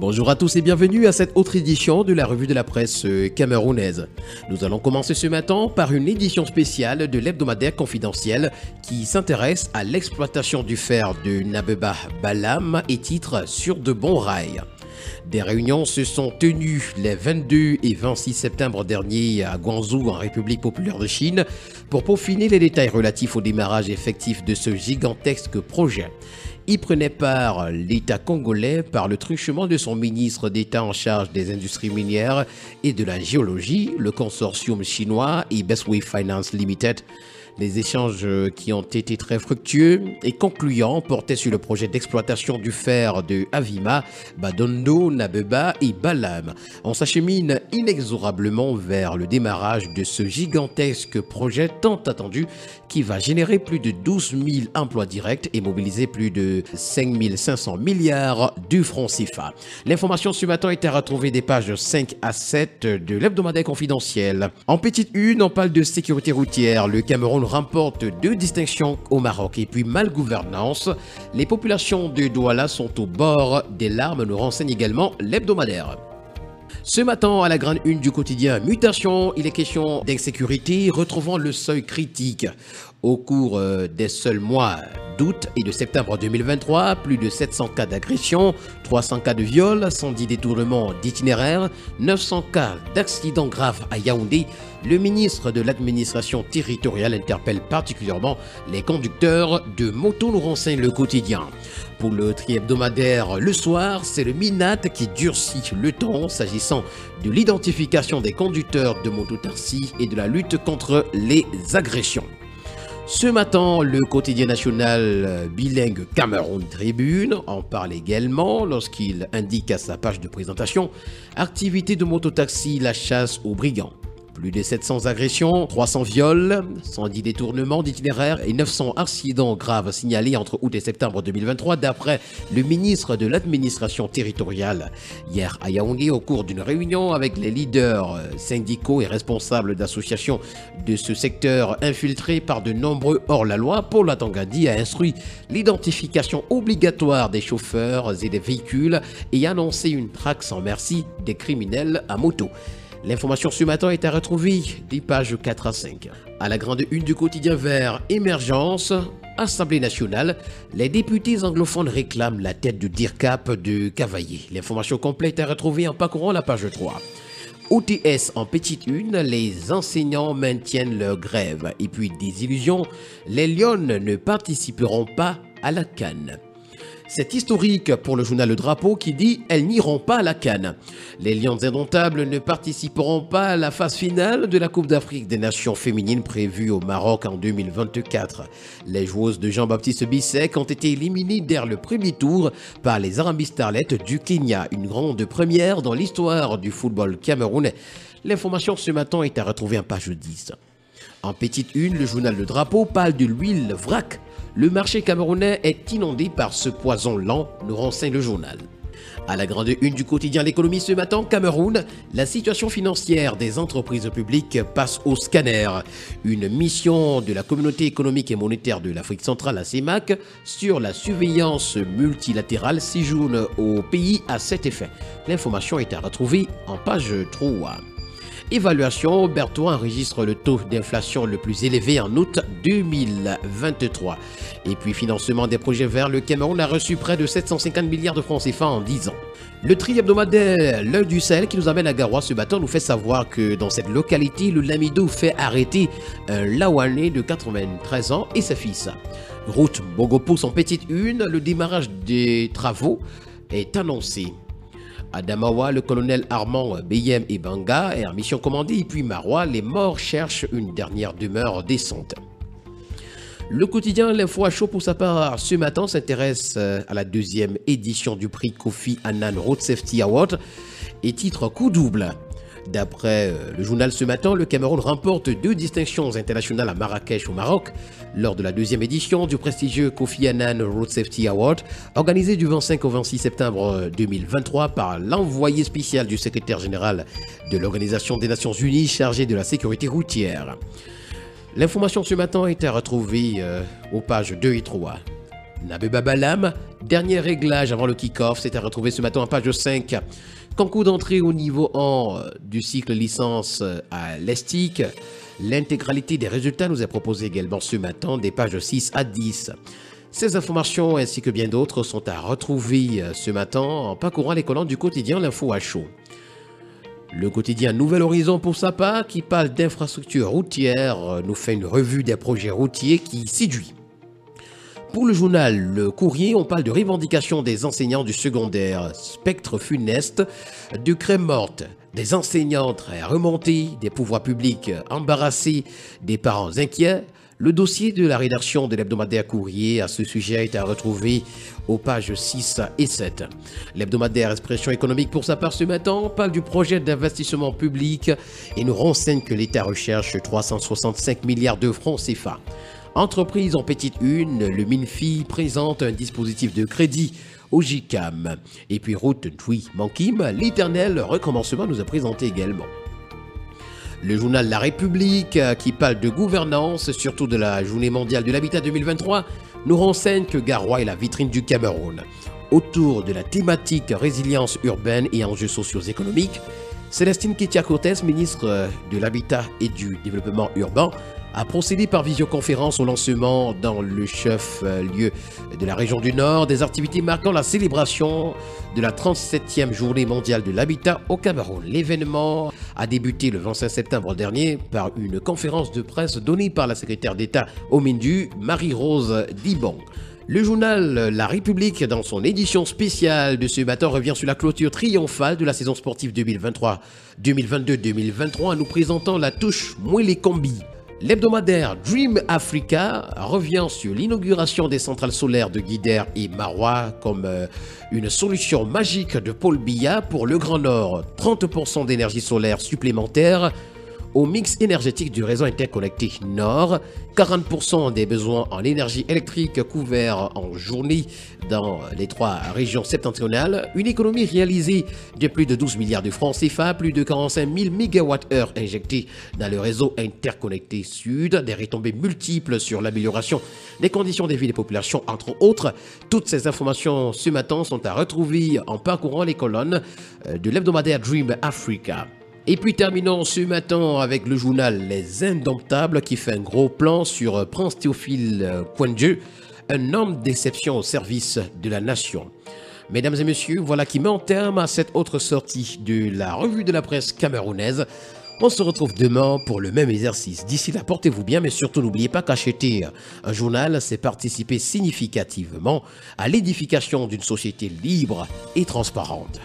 Bonjour à tous et bienvenue à cette autre édition de la revue de la presse camerounaise. Nous allons commencer ce matin par une édition spéciale de l'hebdomadaire confidentiel qui s'intéresse à l'exploitation du fer de Nabeba Balam et titre Sur de bons rails. Des réunions se sont tenues les 22 et 26 septembre dernier à Guangzhou, en République populaire de Chine, pour peaufiner les détails relatifs au démarrage effectif de ce gigantesque projet. Y prenait part l'État congolais par le truchement de son ministre d'État en charge des industries minières et de la géologie, le consortium chinois et Bestway Finance Limited. Les échanges qui ont été très fructueux et concluants portaient sur le projet d'exploitation du fer de Avima, Badondo, Nabeba et Balam. On s'achemine inexorablement vers le démarrage de ce gigantesque projet tant attendu qui va générer plus de 12 000 emplois directs et mobiliser plus de 5 500 milliards de francs CFA. L'information ce matin est à retrouver des pages 5 à 7 de l'hebdomadaire confidentiel. En petite une, on parle de sécurité routière. Le Cameroun remporte 2 distinctions au Maroc et puis malgouvernance. Les populations de Douala sont au bord des larmes, nous renseigne également l'hebdomadaire. Ce matin, à la grande une du quotidien Mutation, il est question d'insécurité, retrouvant le seuil critique. Au cours des seuls mois d'août et de septembre 2023, plus de 700 cas d'agression, 300 cas de viol, 110 détournements d'itinéraires, 900 cas d'accidents graves à Yaoundé. Le ministre de l'administration territoriale interpelle particulièrement les conducteurs de motos, nous renseigne le quotidien. Pour le tri-hebdomadaire le soir, c'est le MINAT qui durcit le ton s'agissant de l'identification des conducteurs de mototaxi et de la lutte contre les agressions. Ce matin, le quotidien national bilingue Cameroun Tribune en parle également lorsqu'il indique à sa page de présentation « Activité de mototaxi, la chasse aux brigands ». Plus de 700 agressions, 300 viols, 110 détournements d'itinéraires et 900 accidents graves signalés entre août et septembre 2023 d'après le ministre de l'administration territoriale. Hier à Yaoundé, au cours d'une réunion avec les leaders syndicaux et responsables d'associations de ce secteur infiltrés par de nombreux hors-la-loi, Paul Atangadi a instruit l'identification obligatoire des chauffeurs et des véhicules et a annoncé une traque sans merci des criminels à moto. L'information ce matin est à retrouver des pages 4 à 5. À la grande une du quotidien vert Émergence, Assemblée nationale, les députés anglophones réclament la tête de DIRCAP de Cavaillé. L'information complète est à retrouver en parcourant la page 3. OTS en petite une, les enseignants maintiennent leur grève. Et puis désillusion, les Lions ne participeront pas à la CAN. C'est historique pour le journal Le Drapeau qui dit « Elles n'iront pas à la CAN ». Les Lions indomptables ne participeront pas à la phase finale de la Coupe d'Afrique des Nations féminines prévue au Maroc en 2024. Les joueuses de Jean-Baptiste Bissek ont été éliminées dès le premier tour par les Harambee Starlets du Kenya, une grande première dans l'histoire du football camerounais. L'information ce matin est à retrouver en page 10. En petite une, le journal Le Drapeau parle de l'huile vrac. Le marché camerounais est inondé par ce poison lent, nous renseigne le journal. À la grande une du quotidien L'économie ce matin, Cameroun, la situation financière des entreprises publiques passe au scanner. Une mission de la Communauté économique et monétaire de l'Afrique centrale, la CEMAC, sur la surveillance multilatérale séjourne au pays à cet effet. L'information est à retrouver en page 3. Évaluation, Berthoud enregistre le taux d'inflation le plus élevé en août 2023. Et puis financement des projets verts, le Cameroun a reçu près de 750 milliards de francs CFA en 10 ans. Le tri hebdomadaire L'Heure du Sahel qui nous amène à Garoua ce matin nous fait savoir que dans cette localité, le Lamido fait arrêter un Lawanais de 93 ans et sa fils. Route Bogopous en petite une, le démarrage des travaux est annoncé. À Damawa, le colonel Armand Beyem et Banga est en mission commandée et puis Marois, les morts cherchent une dernière demeure décente. Le quotidien L'Info à chaud pour sa part ce matin s'intéresse à la 2e édition du prix Kofi Annan Road Safety Award et titre coup double. D'après le journal ce matin, le Cameroun remporte 2 distinctions internationales à Marrakech au Maroc lors de la 2e édition du prestigieux Kofi Annan Road Safety Award organisé du 25 au 26 septembre 2023 par l'envoyé spécial du secrétaire général de l'Organisation des Nations Unies chargé de la sécurité routière. L'information ce matin est à retrouver aux pages 2 et 3. Nabeba Balam Dernier réglage avant le kick-off, c'est à retrouver ce matin en page 5. Concours d'entrée au niveau 1 du cycle licence à l'ESTIC. L'intégralité des résultats nous est proposée également ce matin des pages 6 à 10. Ces informations ainsi que bien d'autres sont à retrouver ce matin en parcourant les colonnes du quotidien L'Info à chaud. Le quotidien Nouvel Horizon pour sa part, qui parle d'infrastructures routières, nous fait une revue des projets routiers qui séduit. Pour le journal Le Courrier, on parle de revendications des enseignants du secondaire, spectre funeste, de crème morte, des enseignants très remontés, des pouvoirs publics embarrassés, des parents inquiets. Le dossier de la rédaction de l'hebdomadaire Courrier à ce sujet est à retrouver aux pages 6 et 7. L'hebdomadaire Expression économique pour sa part ce matin parle du projet d'investissement public et nous renseigne que l'État recherche 365 milliards de francs CFA. Entreprise en petite une, le MINFI présente un dispositif de crédit au GICAM. Et puis route Tui Mankim, l'éternel recommencement nous a présenté également. Le journal La République, qui parle de gouvernance, surtout de la Journée mondiale de l'habitat 2023, nous renseigne que Garoua est la vitrine du Cameroun. Autour de la thématique résilience urbaine et enjeux socio-économiques, Célestine Kétia-Cortès, ministre de l'Habitat et du Développement urbain, a procédé par visioconférence au lancement dans le chef-lieu de la région du Nord des activités marquant la célébration de la 37e journée mondiale de l'habitat au Cameroun. L'événement a débuté le 25 septembre dernier par une conférence de presse donnée par la secrétaire d'État au Mindu, Marie-Rose Dibon. Le journal La République, dans son édition spéciale de ce matin, revient sur la clôture triomphale de la saison sportive 2022-2023 en nous présentant la touche Mouélé Combi. L'hebdomadaire Dream Africa revient sur l'inauguration des centrales solaires de Guider et Marois comme une solution magique de Paul Biya pour le Grand Nord. 30% d'énergie solaire supplémentaire au mix énergétique du réseau interconnecté Nord, 40% des besoins en énergie électrique couverts en journée dans les 3 régions septentrionales, une économie réalisée de plus de 12 milliards de francs CFA, plus de 45 000 MWh injectés dans le réseau interconnecté Sud, des retombées multiples sur l'amélioration des conditions de vie des populations, entre autres. Toutes ces informations ce matin sont à retrouver en parcourant les colonnes de l'hebdomadaire Dream Africa. Et puis terminons ce matin avec le journal Les Indomptables qui fait un gros plan sur Prince Théophile Kouendjé, un homme d'exception au service de la nation. Mesdames et messieurs, voilà qui met en terme à cette autre sortie de la revue de la presse camerounaise. On se retrouve demain pour le même exercice. D'ici là, portez-vous bien, mais surtout n'oubliez pas qu'acheter un journal, c'est participer significativement à l'édification d'une société libre et transparente.